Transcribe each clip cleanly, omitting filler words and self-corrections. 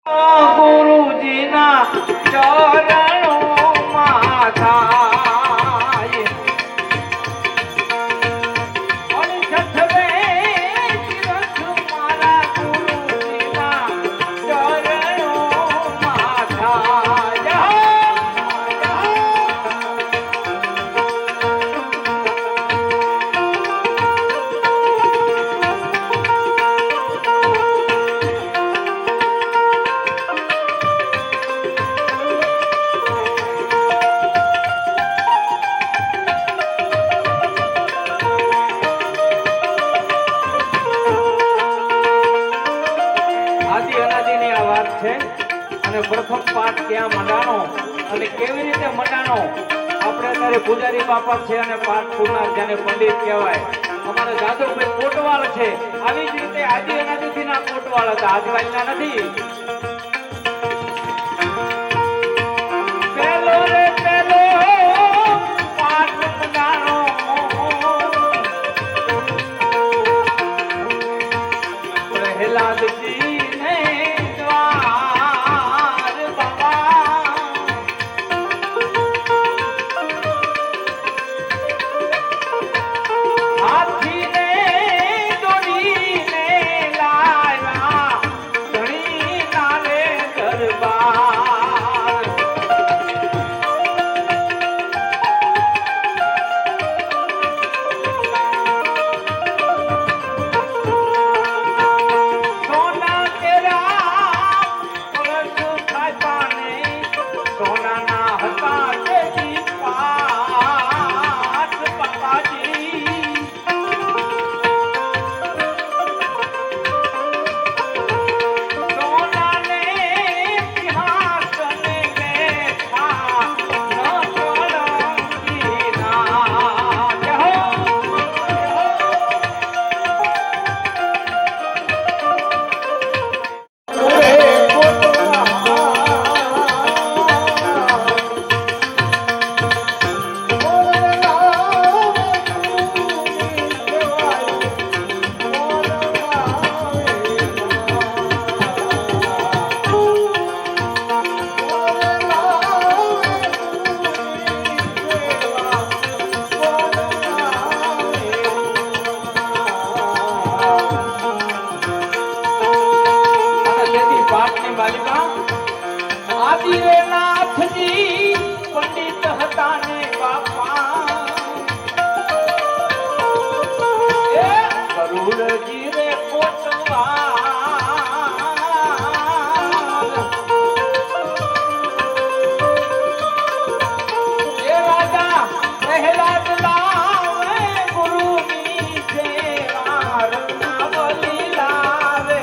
ગુરુજીના ચરણોમાં થાય અણછઠવે તીરથ મારા ગુરુજીના ચરણોમાં થાય અને પ્રથમ પાઠ ક્યાં મંડાણો અને કેવી રીતે મંડાણો આપણે અત્યારે પૂજારી બાપા છે અને પાઠ પૂરનાર જેને પંડિત કહેવાય અમારા જાદવભાઈ કોટવાળ છે આવી જ રીતે આદિ અનાદિના કોટવાળ હતા આજવાલના નથી પેલો રે પેલો પાઠ મંડાણો પ્રહલાદજી પંડિત હતા ને બાપા ગરુડજી રે કોટવાલ એ રાજા પ્રહલાદ લાવે ગુરુની સેવા રત્નાવલી લાવે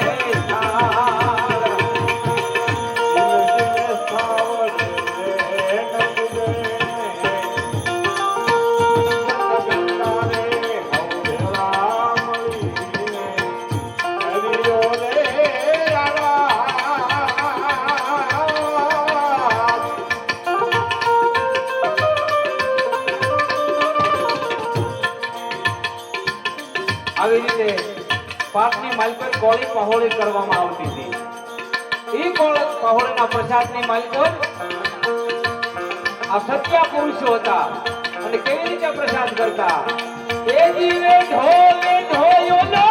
આવી રીતે પાકની માલિકો કોળી પહોળી કરવામાં આવતી હતી એ પહોળીના પ્રસાદની માલિકો આ સત્યા પુરુષો હતા અને કેવી રીતે પ્રસાદ કરતા એ જીવે ઢોલે ઢોયો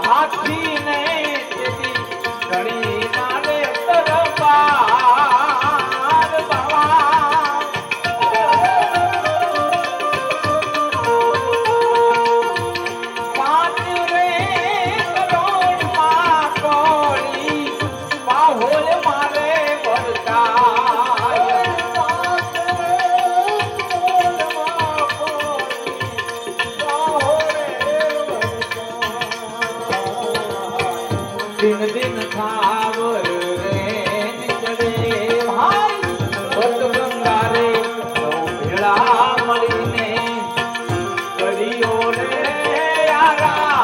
હાથી ને તેથી ઘણી નાને તરપા દિન દિન ખાવર રે નીચડે ભાઈ ભટ ગંગારે ભેળા મળીને કર્યો રે યારા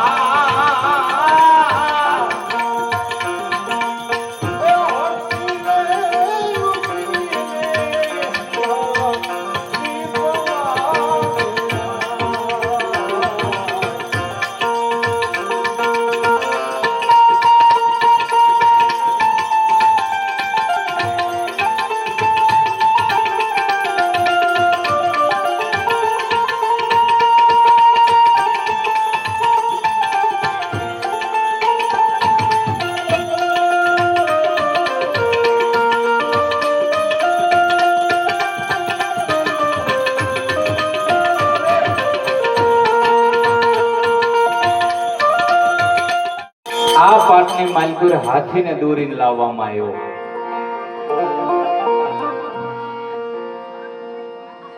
માલપુર હાથીને દોરીને લાવવામાં આવ્યો.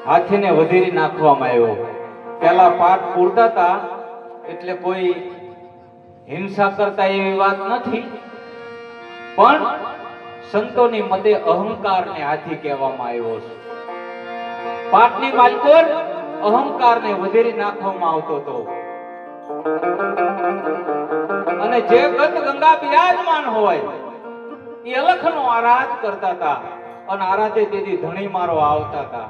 હાથીને વધેરી નાખવામાં આવ્યો. પેલા પાઠ પૂરતા હતા એટલે કોઈ હિંસા કરતા એવી વાત નથી, પણ સંતોની મતે અહંકારને હાથી કહેવામાં આવ્યો છે. પાઠની માલપુર અહંકારને વધેરી નાખવામાં આવતો હતો. અને જે ગત ગંગા બિરાજમાન હોય એ અલખનો આરાધ કરતા હતા અને આરાધે તેથી ધણી મારો આવતા હતા.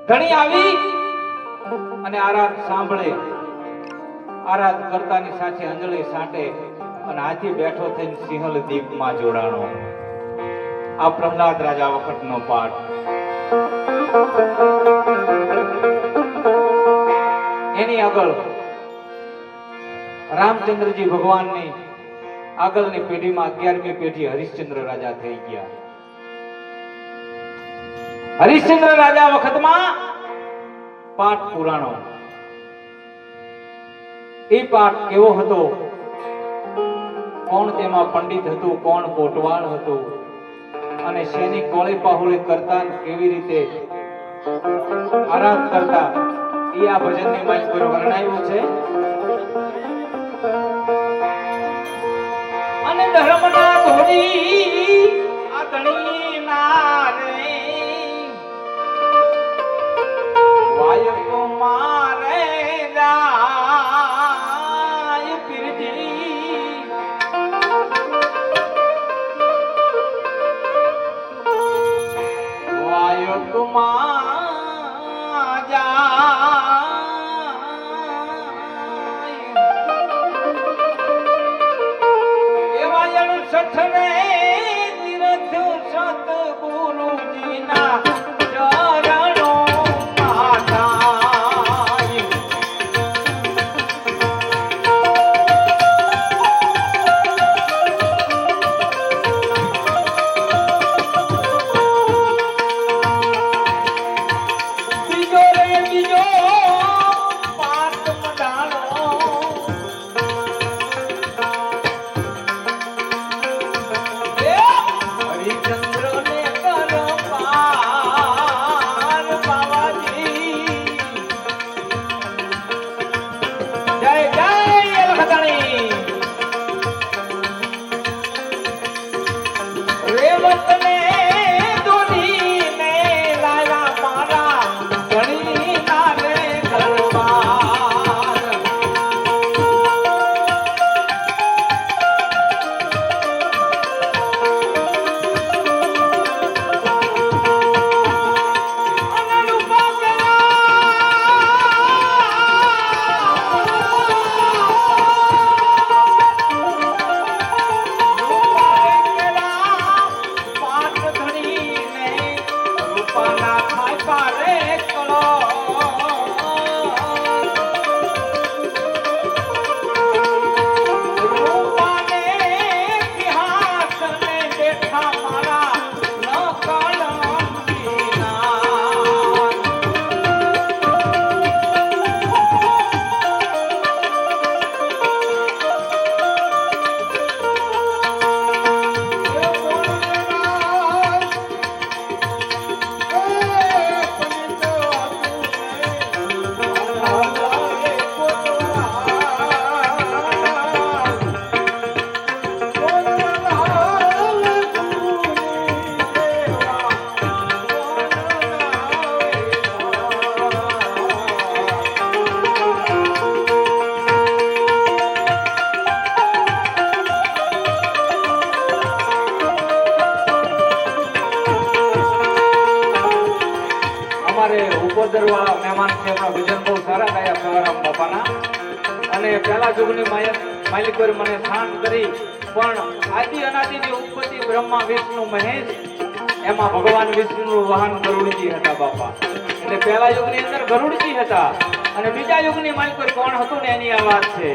ધણી આવી અને આરાધ સાંભળે, આરાધ કરતાની સાથે અંજલિ સાંટે અને હાથી બેઠો થઈને સિંહલ દીપમાં જોડાણો. આ પ્રહલાદ રાજા વખતનો પાઠ. એની આગળ રામચંદ્રજી ભગવાનની આગળની પેઢીમાં 11મી પેઢી હરિશ્ચંદ્ર રાજા થઈ ગયા. હરિશ્ચંદ્ર રાજા વખતમાં પાઠ પુરાણો. એ પાઠ કેવો હતો, કોણ તેમાં પંડિત હતું, કોણ કોટવાળ હતું, અને શેની કોળી પાહુળી કરતા કેવી રીતે આરાધ કરતા એ આ ભજનની માલિક પર વર્ણવ્યું છે. અને ધર્મના ધોડી આ ધણી ના રે વાયકો મારે જાય પીરજી વાયકો માં જાય સઠને તીર્થ સતગુરુજીના ચરણો ઉપોદરવાળા મહેમાન છે. આપણા ભજન બહુ સારા ગાયા સવારામ બાપાના. અને પહેલા યુગની માલિક મને શાંત કરી, પણ આદિ અનાદિ જે ઉત્પત્તિ બ્રહ્મા વિષ્ણુ મહેશ, એમાં ભગવાન વિષ્ણુનું વાહન ગરુડજી હતા બાપા. એટલે પહેલા યુગની અંદર ગરુડજી હતા અને બીજા યુગની માલિક કોણ હતું ને એની આ વાત છે.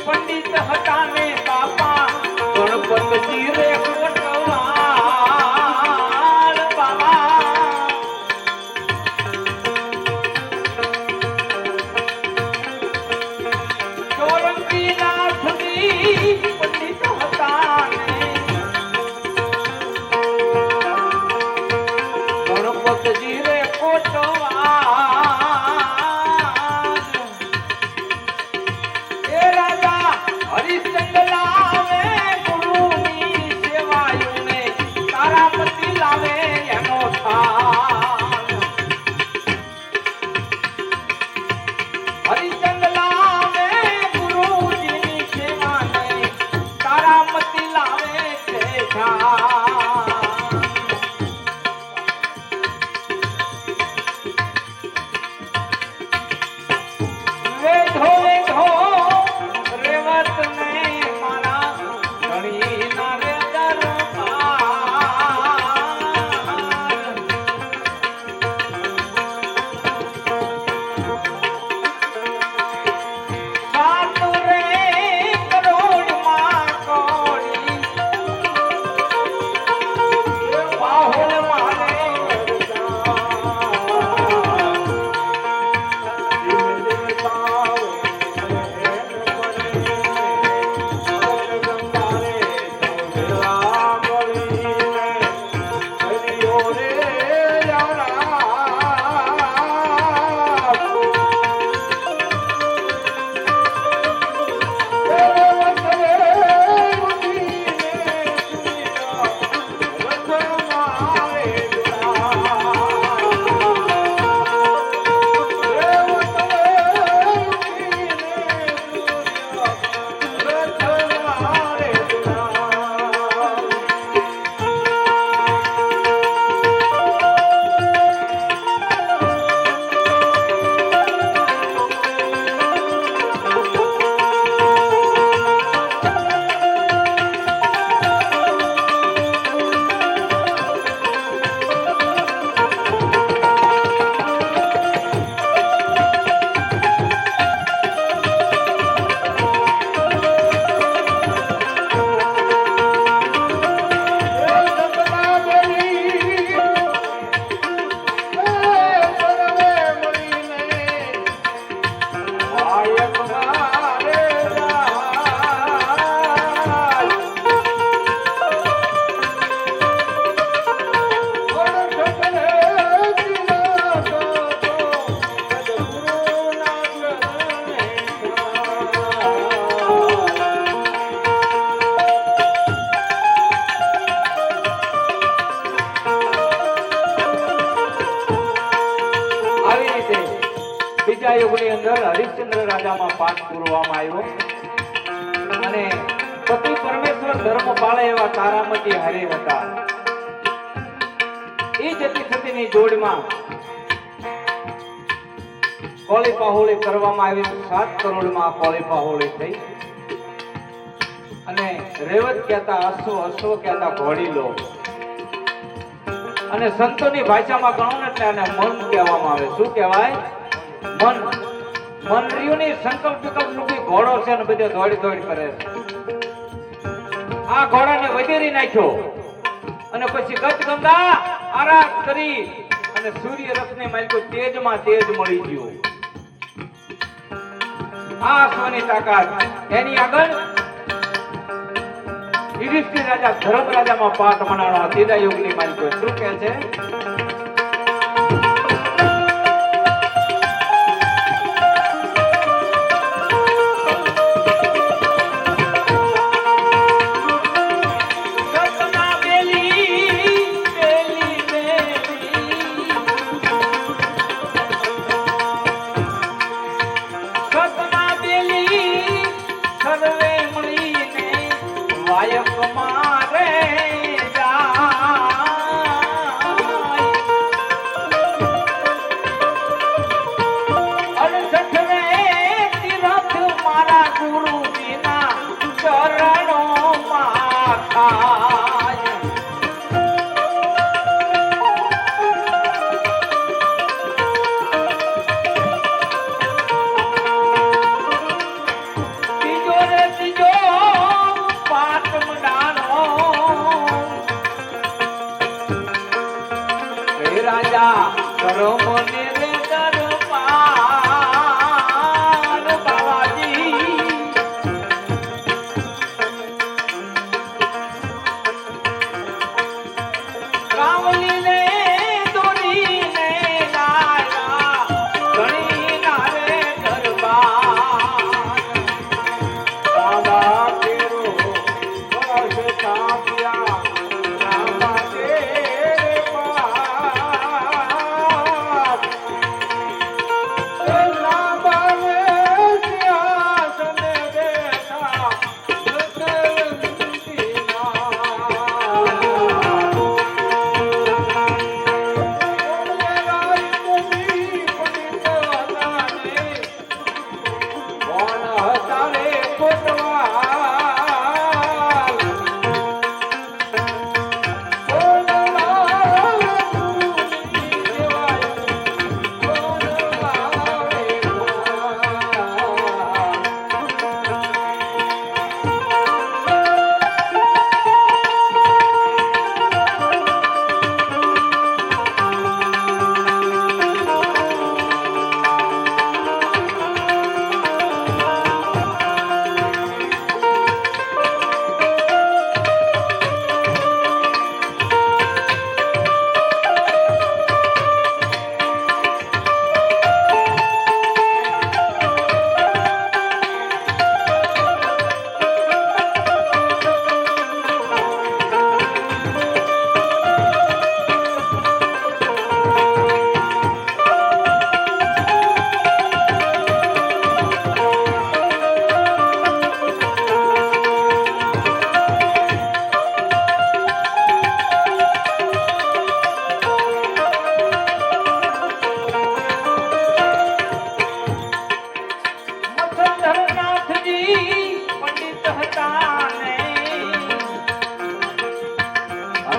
પંડિત હતા ને બાપા તારામતી લાવે એનો થાન હરિચંદ લાવે ગુરુજીની સેવાને તારામતી લાવે છે વેધો વેધો રેવત ને મારા ધણી ના રે બીજા યુગની અંદર હરિશ્ચંદ્ર રાજામાં પાઠ પૂરવામાં આવ્યો અને પતિ પરમેશ્વર ધર્મ પાળે એવા તારામતી હરિ હતા. એ જતી સતીની જોડમાં કોળી પાહોળી કરવામાં આવી. 7 કરોડમાં કોળી પાહોળી થઈ અને રેવત કહેતા અશ્વ કહેતા ઘોડી લો અને સંતોની ભાષામાં ગણો ને એટલે આને મન કહેવામાં આવે. શું કહેવાય? મન. મનરીઓની સંકલ્પ વિકલ્પ રૂપી ઘોડો છે ને બધે દોડી દોડી કરે છે. આ ઘોડાને વધેરી નાખ્યો અને પછી ગજ ગંગા આરાધ કરી અને સૂર્ય રથને માલિકો તેજમાં તેજ મળી ગયું. આ અશ્વની તાકાત એની આગળ યુધિષ્ઠિર રાજા ધર્મ રાજામાં પાઠ મનાણો. ત્રીજા યુગની માલિકો શું કહે છે?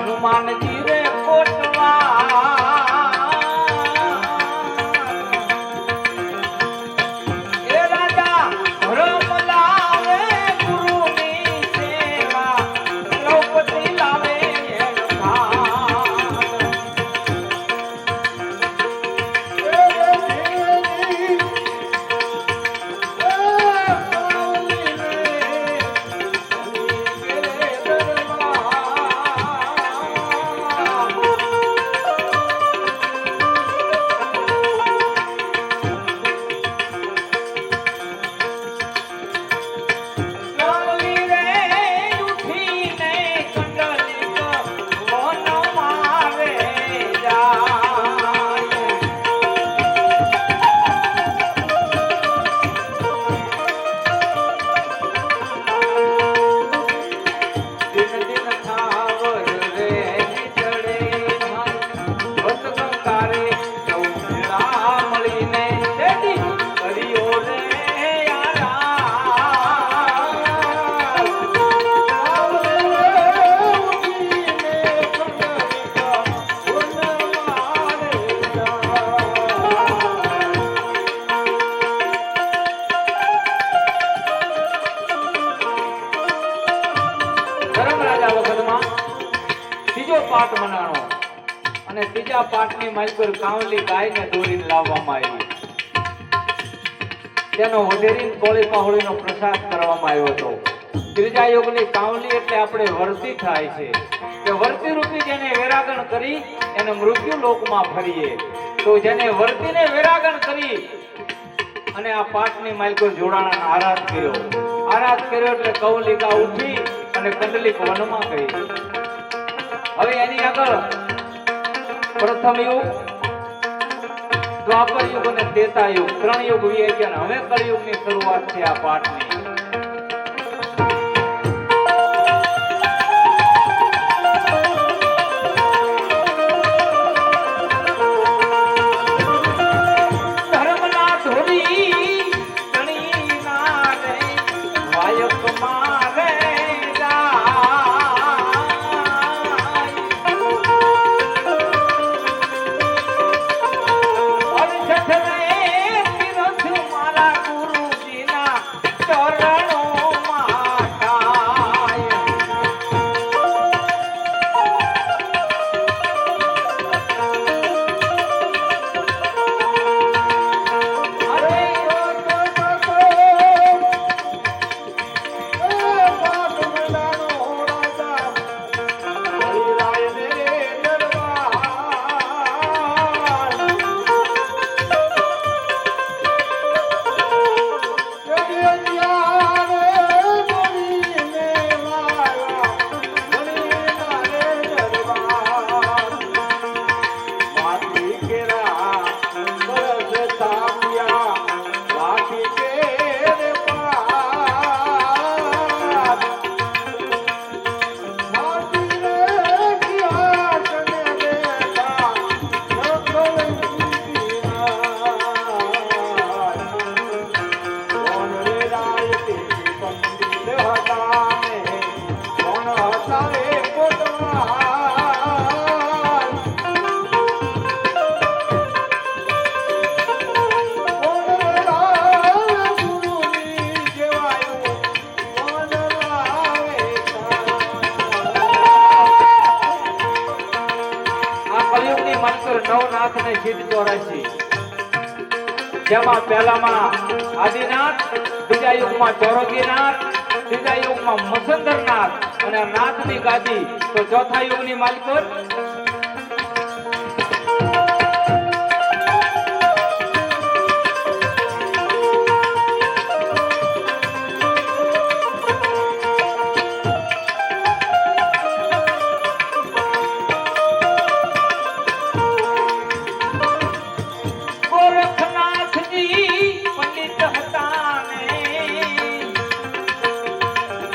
હનુમાનજી રે કોટવા પાઠ મનાણો અને ત્રીજા પાઠની માલપર કાવલી ગાયને દોરીને લાવવામાં આવી. તેનો વધેરીને કોળી પહોળીનો પ્રસાદ કરવામાં આવ્યો હતો. ત્રીજા યુગની કાવલી એટલે આપણે વર્તી થાય છે કે વર્તી રૂપી જેને વેરાગણ કરી એને મૃત્યુ લોકમાં ફરીએ. તો જેને વર્તીને વેરાગણ કરી અને આ પાઠની માલપર જોડાણા આરાધ કર્યો એટલે કૌલિકા ઉઠી અને કંડલિક વનમાં ગઈ. હવે એની આગળ પ્રથમ યુગ, દ્વાપર યુગ અને ત્રેતા યુગ 3 યુગ વી ગયા. હવે કળયુગની શરૂઆત છે આ પાઠની. ધર્મના ધોરી ગણી ના રે વાયક મારે નવનાથને સિદ્ધ 84, જેમાં પહેલામાં આદિનાથ, બીજા યુગમાં ચોરગીનાથ, ત્રીજા યુગમાં મસંદરનાથ અને નાથની ગાદી. તો ચોથા યુગની માલિકોર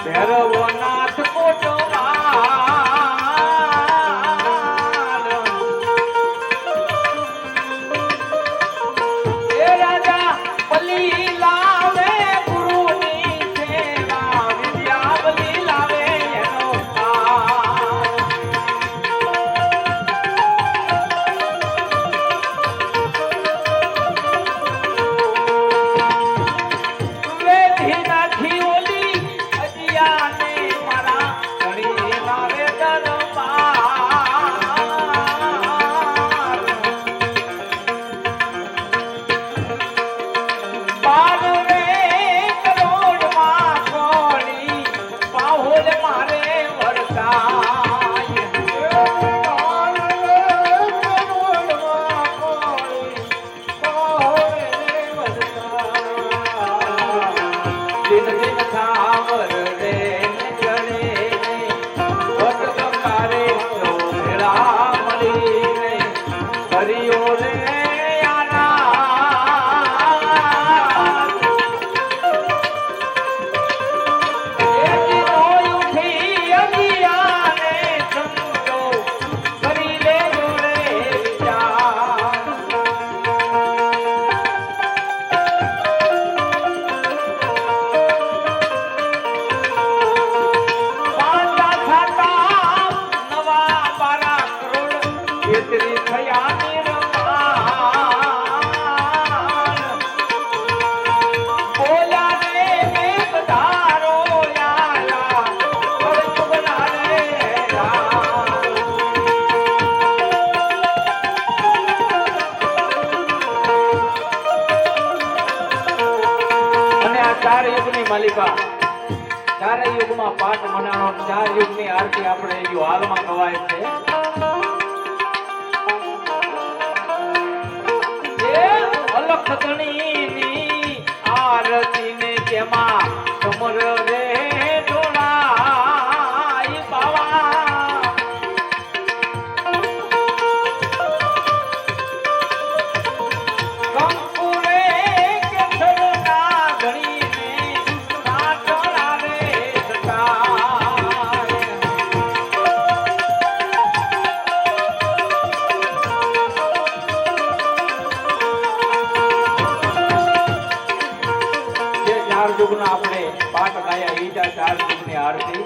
ભૈરવનાથ કોટવા આપ્યા ચારે યુગમાં પાઠ મનાણો 4 યુગની આરતી આપણે એ હાલમાં ગવાય છે એ અલખ ધણીની આરતી ને તેમાં સમર રે ઢોળાઈ બાવા કંકુરે કેસરના ધણીને સાટલા રે સટાય જે 4 યુગના આપણે પાઠ ગાયા ઈ 4 યુગની આરતી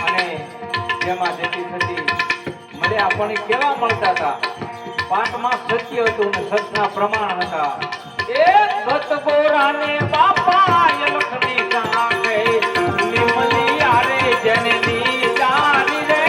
અને જેમાં જેથી થતી મને આપણને કેવા મળતા હતા પાઠમાં સત્ય હતું ને સતના પ્રમાણ હતા એ સત ગોરાને બાપા લખની સાંગે નિમલી આરે જનની જાની રે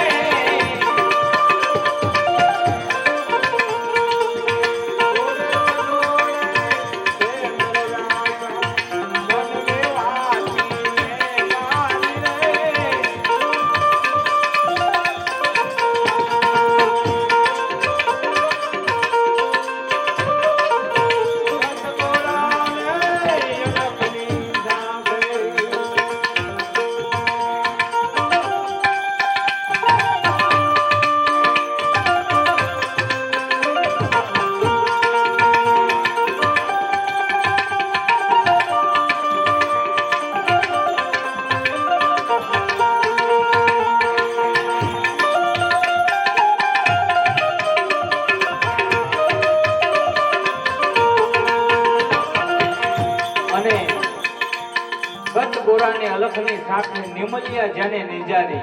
ગોરાને અલખની સાખને નિમલિયા જેને નિજારી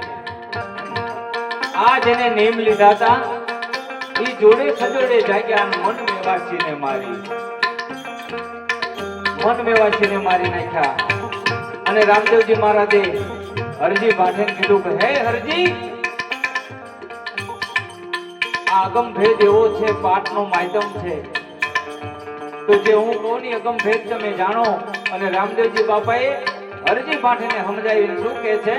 આ જેને નેમ લીધા હતા ઈ જોડે સજોડે જાગ્યા મન મેવાસીને મારી નાખ્યા અને રામદેવજી મહારાજે હરજી ભાઠેને કીધું કે હે હરજી આ અગમ ભેદ એવો છે પાઠનો માધ્યમ છે તો જે હું કહું ની અગમ ભેદ તમે જાણો અને રામદેવજી બાપાએ હરજી ભાઠેને સમજાવી શું કહે છે